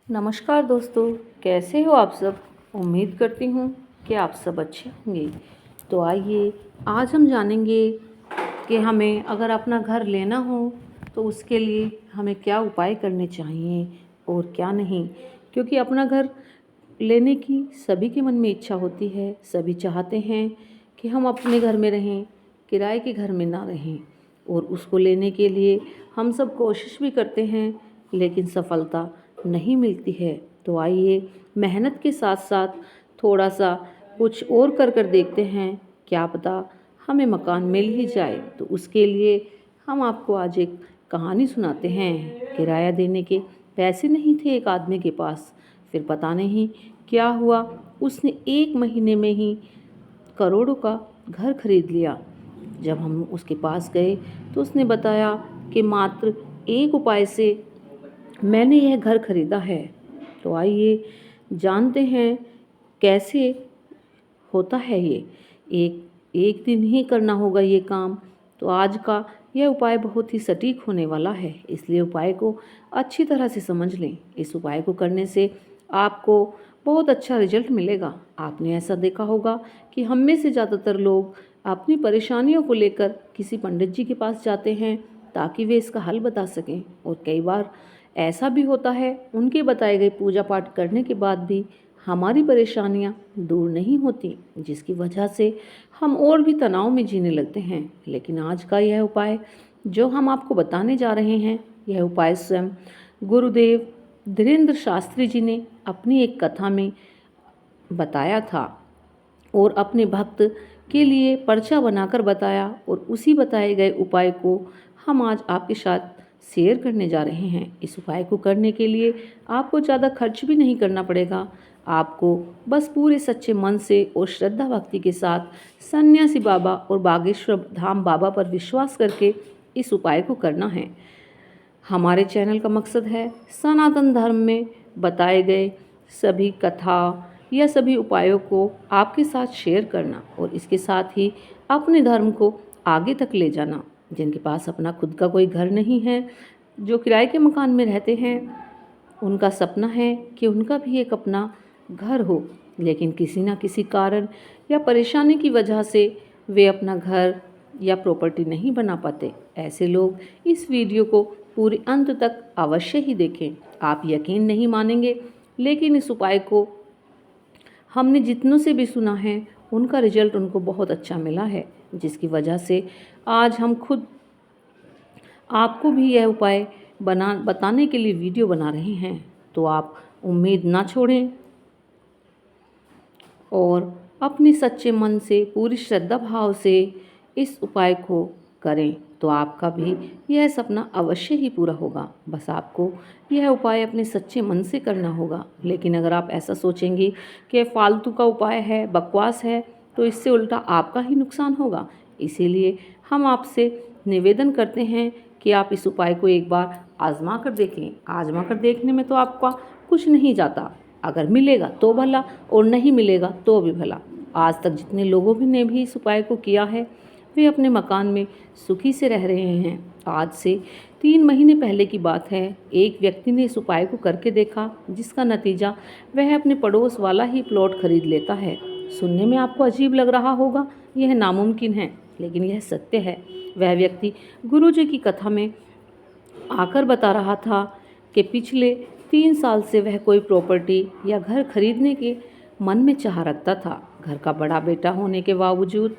नमस्कार दोस्तों, कैसे हो आप सब। उम्मीद करती हूँ कि आप सब अच्छे होंगे। तो आइए आज हम जानेंगे कि हमें अगर अपना घर लेना हो तो उसके लिए हमें क्या उपाय करने चाहिए और क्या नहीं। क्योंकि अपना घर लेने की सभी के मन में इच्छा होती है, सभी चाहते हैं कि हम अपने घर में रहें, किराए के घर में ना रहें। और उसको लेने के लिए हम सब कोशिश भी करते हैं, लेकिन सफलता नहीं मिलती है। तो आइए मेहनत के साथ साथ थोड़ा सा कुछ और कर देखते हैं, क्या पता हमें मकान मिल ही जाए। तो उसके लिए हम आपको आज एक कहानी सुनाते हैं। किराया देने के पैसे नहीं थे एक आदमी के पास, फिर पता नहीं क्या हुआ, उसने 1 महीने में ही करोड़ों का घर खरीद लिया। जब हम उसके पास गए तो उसने बताया कि मात्र एक उपाय से मैंने यह घर खरीदा है। तो आइए जानते हैं कैसे होता है ये। एक एक दिन ही करना होगा ये काम। तो आज का यह उपाय बहुत ही सटीक होने वाला है, इसलिए उपाय को अच्छी तरह से समझ लें। इस उपाय को करने से आपको बहुत अच्छा रिजल्ट मिलेगा। आपने ऐसा देखा होगा कि हम में से ज़्यादातर लोग अपनी परेशानियों को लेकर किसी पंडित जी के पास जाते हैं ताकि वे इसका हल बता सकें। और कई बार ऐसा भी होता है, उनके बताए गए पूजा पाठ करने के बाद भी हमारी परेशानियां दूर नहीं होती, जिसकी वजह से हम और भी तनाव में जीने लगते हैं। लेकिन आज का यह उपाय जो हम आपको बताने जा रहे हैं, यह उपाय स्वयं गुरुदेव धीरेन्द्र शास्त्री जी ने अपनी एक कथा में बताया था और अपने भक्त के लिए पर्चा बनाकर बताया। और उसी बताए गए उपाय को हम आज आपके साथ शेयर करने जा रहे हैं। इस उपाय को करने के लिए आपको ज़्यादा खर्च भी नहीं करना पड़ेगा। आपको बस पूरे सच्चे मन से और श्रद्धा भक्ति के साथ सन्यासी बाबा और बागेश्वर धाम बाबा पर विश्वास करके इस उपाय को करना है। हमारे चैनल का मकसद है सनातन धर्म में बताए गए सभी कथा या सभी उपायों को आपके साथ शेयर करना और इसके साथ ही अपने धर्म को आगे तक ले जाना। जिनके पास अपना खुद का कोई घर नहीं है, जो किराए के मकान में रहते हैं, उनका सपना है कि उनका भी एक अपना घर हो, लेकिन किसी ना किसी कारण या परेशानी की वजह से वे अपना घर या प्रॉपर्टी नहीं बना पाते। ऐसे लोग इस वीडियो को पूरे अंत तक अवश्य ही देखें। आप यकीन नहीं मानेंगे, लेकिन इस उपाय को हमने जितनों से भी सुना है, उनका रिजल्ट उनको बहुत अच्छा मिला है, जिसकी वजह से आज हम खुद आपको भी यह उपाय बताने के लिए वीडियो बना रहे हैं। तो आप उम्मीद ना छोड़ें और अपने सच्चे मन से पूरी श्रद्धा भाव से इस उपाय को करें, तो आपका भी यह सपना अवश्य ही पूरा होगा। बस आपको यह उपाय अपने सच्चे मन से करना होगा। लेकिन अगर आप ऐसा सोचेंगी कि फालतू का उपाय है, बकवास है, तो इससे उल्टा आपका ही नुकसान होगा। इसीलिए हम आपसे निवेदन करते हैं कि आप इस उपाय को एक बार आजमा कर देखें। आजमा कर देखने में तो आपका कुछ नहीं जाता। अगर मिलेगा तो भला और नहीं मिलेगा तो भी भला। आज तक जितने लोगों ने भी इस उपाय को किया है, वे अपने मकान में सुखी से रह रहे हैं। आज से 3 महीने पहले की बात है, एक व्यक्ति ने इस उपाय को करके देखा, जिसका नतीजा वह अपने पड़ोस वाला ही प्लॉट खरीद लेता है। सुनने में आपको अजीब लग रहा होगा, यह नामुमकिन है, लेकिन यह सत्य है। वह व्यक्ति गुरुजी की कथा में आकर बता रहा था कि पिछले 3 साल से वह कोई प्रॉपर्टी या घर खरीदने के मन में चाह रखता था। घर का बड़ा बेटा होने के बावजूद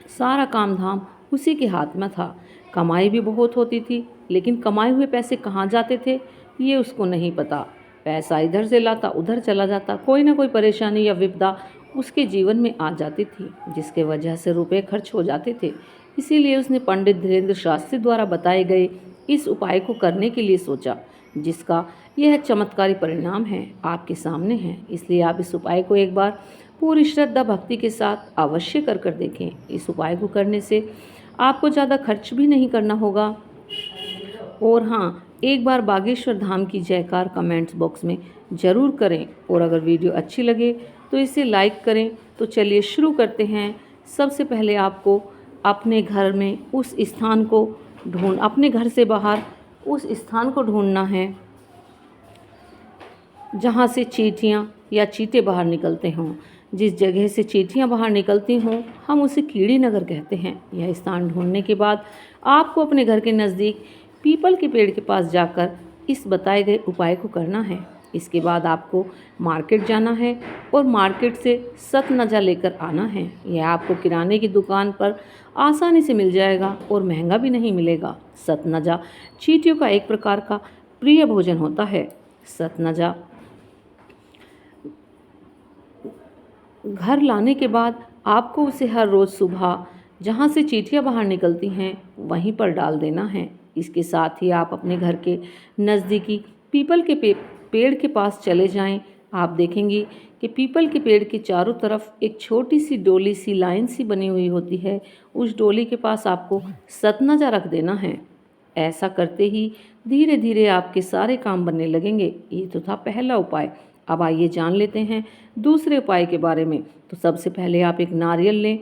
सारा काम धाम उसी के हाथ में था। कमाई भी बहुत होती थी, लेकिन कमाए हुए पैसे कहाँ जाते थे ये उसको नहीं पता। पैसा इधर से लाता उधर चला जाता, कोई ना कोई परेशानी या विपदा उसके जीवन में आ जाती थी, जिसके वजह से रुपए खर्च हो जाते थे। इसीलिए उसने पंडित धीरेन्द्र शास्त्री द्वारा बताए गए इस उपाय को करने के लिए सोचा, जिसका यह चमत्कारी परिणाम है आपके सामने है। इसलिए आप इस उपाय को एक बार पूरी श्रद्धा भक्ति के साथ अवश्य कर देखें। इस उपाय को करने से आपको ज़्यादा खर्च भी नहीं करना होगा। और हाँ, एक बार बागेश्वर धाम की जयकार कमेंट्स बॉक्स में ज़रूर करें। और अगर वीडियो अच्छी लगे तो इसे लाइक करें। तो चलिए शुरू करते हैं। सबसे पहले आपको अपने घर में उस स्थान को अपने घर से बाहर उस स्थान को ढूंढना है जहाँ से चींटियाँ या चीते बाहर निकलते हों। जिस जगह से चींटियाँ बाहर निकलती हों हम उसे कीड़ी नगर कहते हैं। यह स्थान ढूंढने के बाद आपको अपने घर के नज़दीक पीपल के पेड़ के पास जाकर इस बताए गए उपाय को करना है। इसके बाद आपको मार्केट जाना है और मार्केट से सतनजा लेकर आना है। यह आपको किराने की दुकान पर आसानी से मिल जाएगा और महंगा भी नहीं मिलेगा। सतनजा चींटियों का एक प्रकार का प्रिय भोजन होता है। सतनजा घर लाने के बाद आपको उसे हर रोज़ सुबह जहाँ से चींटियाँ बाहर निकलती हैं वहीं पर डाल देना है। इसके साथ ही आप अपने घर के नज़दीकी पीपल के पेड़ के पास चले जाएं। आप देखेंगी कि पीपल के पेड़ के चारों तरफ एक छोटी सी डोली सी लाइन सी बनी हुई होती है। उस डोली के पास आपको सतनजा रख देना है। ऐसा करते ही धीरे धीरे आपके सारे काम बनने लगेंगे। ये तो था पहला उपाय। अब आइए जान लेते हैं दूसरे उपाय के बारे में। तो सबसे पहले आप एक नारियल लें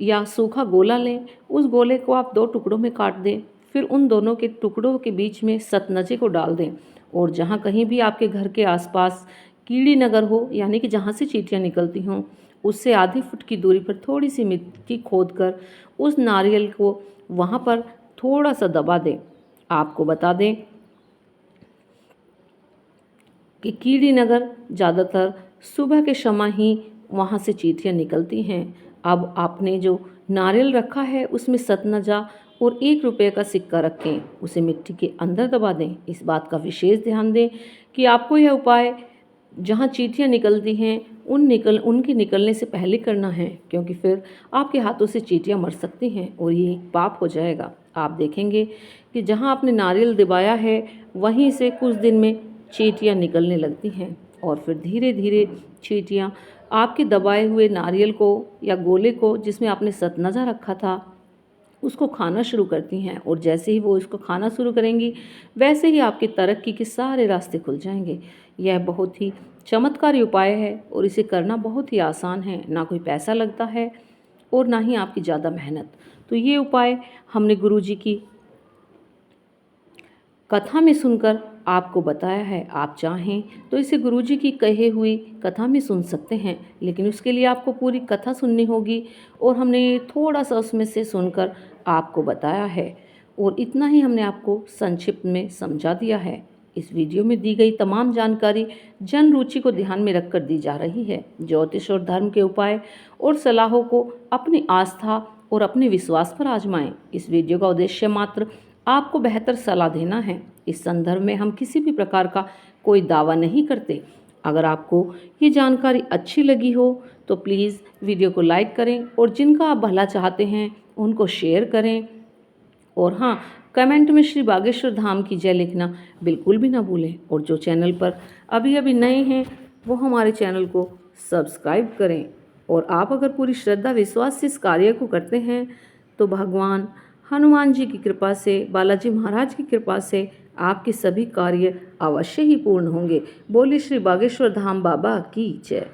या सूखा गोला लें। उस गोले को आप 2 टुकड़ों में काट दें। फिर उन दोनों के टुकड़ों के बीच में सतनजे को डाल दें और जहाँ कहीं भी आपके घर के आसपास कीड़ी नगर हो, यानी कि जहाँ से चींटियाँ निकलती हों, उससे आधी फुट की दूरी पर थोड़ी सी मिट्टी खोद कर उस नारियल को वहाँ पर थोड़ा सा दबा दें। आपको बता दें कि कीड़ी नगर ज़्यादातर सुबह के समय ही वहाँ से चींटियाँ निकलती हैं। अब आपने जो नारियल रखा है उसमें सतनजा और 1 रुपये का सिक्का रखें, उसे मिट्टी के अंदर दबा दें। इस बात का विशेष ध्यान दें कि आपको यह उपाय जहाँ चींटियाँ निकलती हैं उनके निकलने से पहले करना है, क्योंकि फिर आपके हाथों से चींटियाँ मर सकती हैं और ये एक पाप हो जाएगा। आप देखेंगे कि जहाँ आपने नारियल दबाया है वहीं से कुछ दिन में चींटियाँ निकलने लगती हैं और फिर धीरे धीरे चींटियाँ आपके दबाए हुए नारियल को या गोले को जिसमें आपने सतनजा रखा था उसको खाना शुरू करती हैं। और जैसे ही वो इसको खाना शुरू करेंगी वैसे ही आपकी तरक्की के सारे रास्ते खुल जाएंगे। यह बहुत ही चमत्कारी उपाय है और इसे करना बहुत ही आसान है। ना कोई पैसा लगता है और ना ही आपकी ज़्यादा मेहनत। तो ये उपाय हमने गुरुजी की कथा में सुनकर आपको बताया है। आप चाहें तो इसे गुरुजी की कही हुई कथा में सुन सकते हैं, लेकिन उसके लिए आपको पूरी कथा सुननी होगी और हमने थोड़ा सा उसमें से सुनकर आपको बताया है और इतना ही हमने आपको संक्षिप्त में समझा दिया है। इस वीडियो में दी गई तमाम जानकारी जन रुचि को ध्यान में रखकर दी जा रही है। ज्योतिष और धर्म के उपाय और सलाहों को अपनी आस्था और अपने विश्वास पर आजमाएं। इस वीडियो का उद्देश्य मात्र आपको बेहतर सलाह देना है। इस संदर्भ में हम किसी भी प्रकार का कोई दावा नहीं करते। अगर आपको ये जानकारी अच्छी लगी हो तो प्लीज़ वीडियो को लाइक करें और जिनका आप भला चाहते हैं उनको शेयर करें। और हाँ, कमेंट में श्री बागेश्वर धाम की जय लिखना बिल्कुल भी ना भूलें। और जो चैनल पर अभी अभी नए हैं वो हमारे चैनल को सब्सक्राइब करें। और आप अगर पूरी श्रद्धा विश्वास से इस कार्य को करते हैं तो भगवान हनुमान जी की कृपा से, बालाजी महाराज की कृपा से आपके सभी कार्य अवश्य ही पूर्ण होंगे। बोलिए श्री बागेश्वर धाम बाबा की जय।